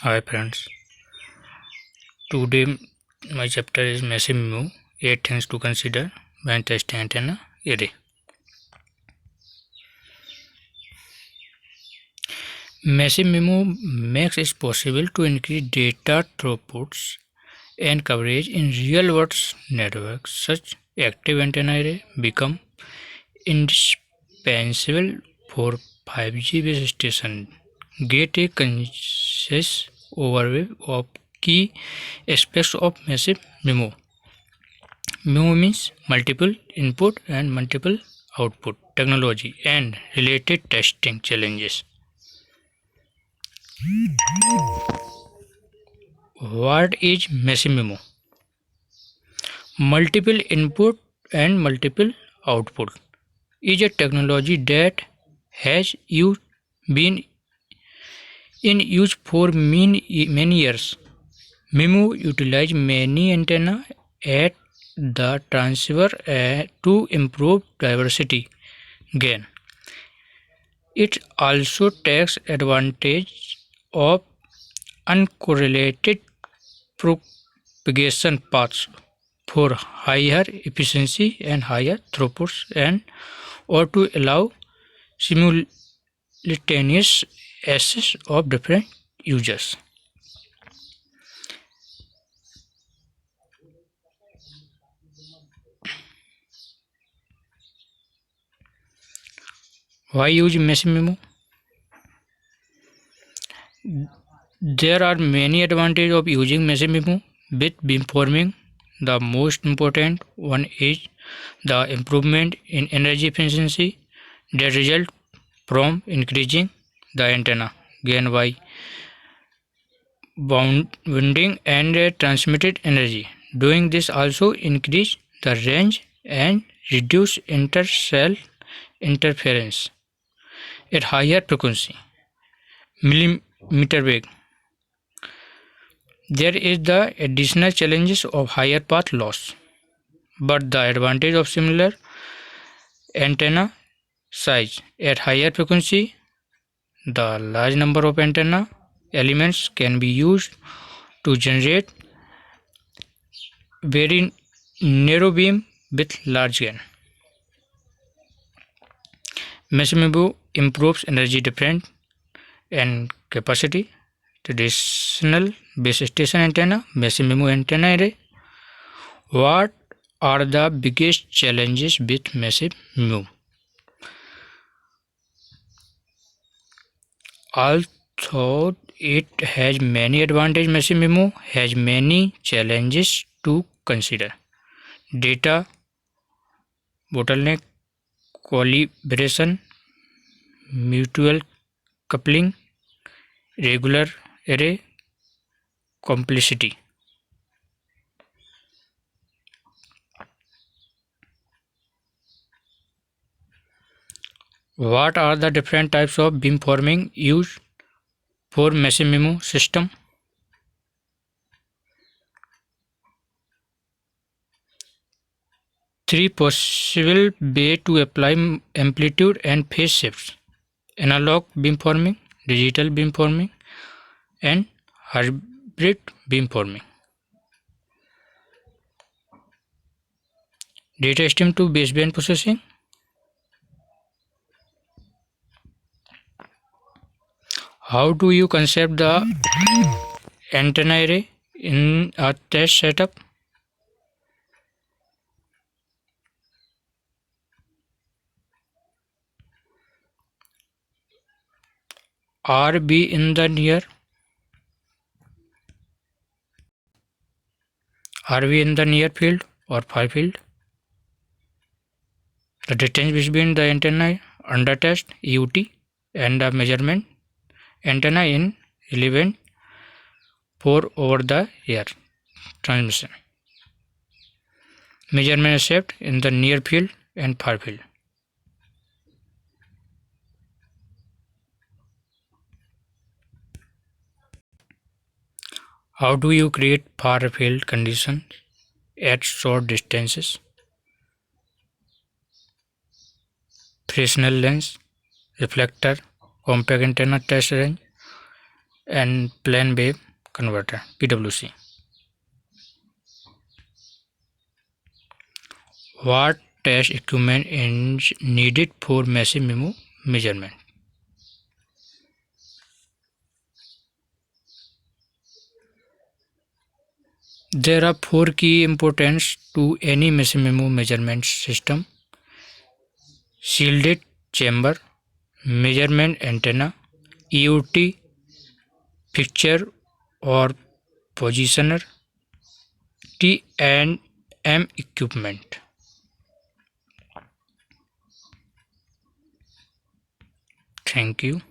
Hi friends, today my chapter is Massive MIMO 8 things to consider when testing antenna array. Massive MIMO makes it possible to increase data throughputs and coverage in real-world networks. Such active antenna array become indispensable for 5G base station. Get a conscious overview of key aspects of Massive MIMO. MIMO means multiple input and multiple output technology and related testing challenges. What is Massive MIMO? Multiple input and multiple output is a technology that has been in use for many years. MIMO utilizes many antenna at the transceiver to improve diversity gain. It also takes advantage of uncorrelated propagation paths for higher efficiency and higher throughputs and or to allow simultaneous access of different users. Why use Massive MIMO? There are many advantages of using Massive MIMO with beamforming. The most important one is the improvement in energy efficiency that result from increasing the antenna gain by winding and transmitted energy. Doing this also increase the range and reduce inter-cell interference at higher frequency. Millimeter wave. There is the additional challenges of higher path loss, but the advantage of similar antenna size at higher frequency, the large number of antenna elements can be used to generate very narrow beam with large gain. Massive MIMO improves energy difference and capacity. Traditional base station antenna, Massive MIMO antenna array. What are the biggest challenges with Massive MIMO? Although it has many advantages, Massive MIMO has many challenges to consider. Data bottleneck, calibration, mutual coupling, regular array complexity. What are the different types of beamforming used for Massive MIMO system? Three possible ways to apply amplitude and phase shifts: analog beamforming, digital beamforming, and hybrid beamforming. Data stream to baseband processing. How do you concept the antenna array in a test setup? Are we in the near field or far field? The distance between the antenna under test EUT and the measurement antenna in relevant for over the air transmission. Measurement accept in the near field and far field. How do you create far field conditions at short distances? Fresnel lens, reflector, compact antenna test range, and plane wave converter PWC. What test equipment is needed for massive MIMO measurement? There are 4 key importance to any massive MIMO measurement system: shielded chamber, measurement antenna, EOT fixture or positioner, T and M equipment. Thank you.